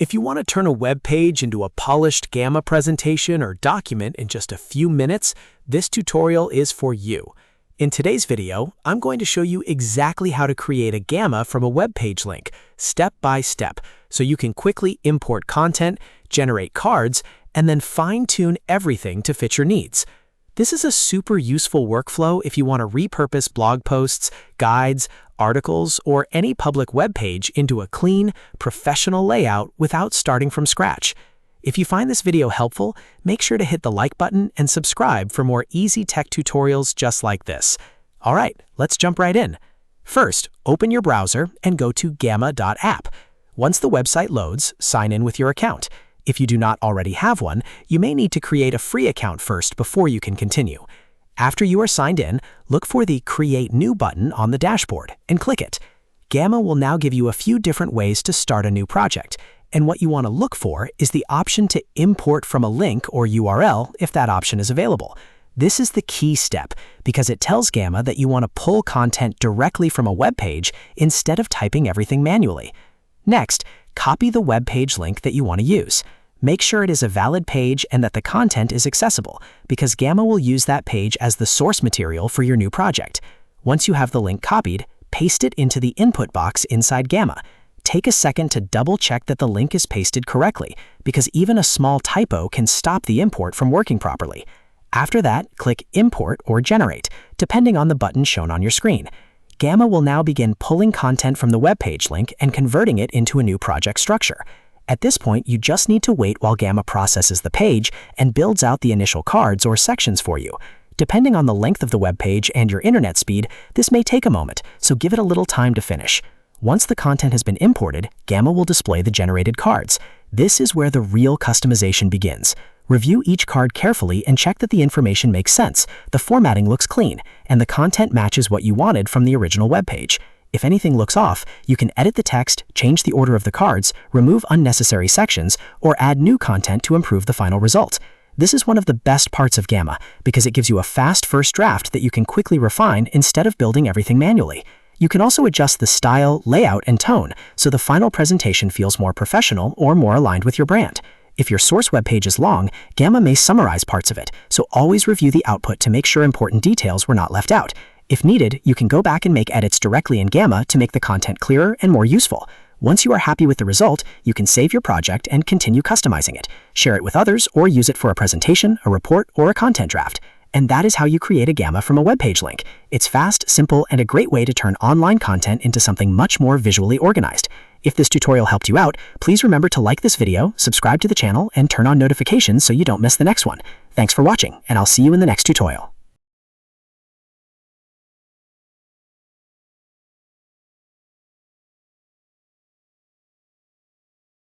If you want to turn a web page into a polished Gamma presentation or document in just a few minutes, this tutorial is for you. In today's video, I'm going to show you exactly how to create a Gamma from a web page link, step by step, so you can quickly import content, generate cards, and then fine-tune everything to fit your needs. This is a super useful workflow if you want to repurpose blog posts, guides, articles, or any public web page into a clean, professional layout without starting from scratch. If you find this video helpful, make sure to hit the like button and subscribe for more easy tech tutorials just like this. All right, let's jump right in. First, open your browser and go to gamma.app. Once the website loads, sign in with your account. If you do not already have one, you may need to create a free account first before you can continue. After you are signed in, look for the Create New button on the dashboard and click it. Gamma will now give you a few different ways to start a new project, and what you want to look for is the option to import from a link or URL if that option is available. This is the key step because it tells Gamma that you want to pull content directly from a web page instead of typing everything manually. Next, copy the web page link that you want to use. Make sure it is a valid page and that the content is accessible, because Gamma will use that page as the source material for your new project. Once you have the link copied, paste it into the input box inside Gamma. Take a second to double-check that the link is pasted correctly, because even a small typo can stop the import from working properly. After that, click Import or Generate, depending on the button shown on your screen. Gamma will now begin pulling content from the web page link and converting it into a new project structure. At this point, you just need to wait while Gamma processes the page and builds out the initial cards or sections for you. Depending on the length of the web page and your internet speed, this may take a moment, so give it a little time to finish. Once the content has been imported, Gamma will display the generated cards. This is where the real customization begins. Review each card carefully and check that the information makes sense, the formatting looks clean, and the content matches what you wanted from the original web page. If anything looks off, you can edit the text, change the order of the cards, remove unnecessary sections, or add new content to improve the final result. This is one of the best parts of Gamma because it gives you a fast first draft that you can quickly refine instead of building everything manually. You can also adjust the style, layout, and tone so the final presentation feels more professional or more aligned with your brand. If your source web page is long, Gamma may summarize parts of it, so always review the output to make sure important details were not left out. If needed, you can go back and make edits directly in Gamma to make the content clearer and more useful. Once you are happy with the result, you can save your project and continue customizing it. Share it with others or use it for a presentation, a report, or a content draft. And that is how you create a Gamma from a web page link. It's fast, simple, and a great way to turn online content into something much more visually organized. If this tutorial helped you out, please remember to like this video, subscribe to the channel, and turn on notifications so you don't miss the next one. Thanks for watching, and I'll see you in the next tutorial.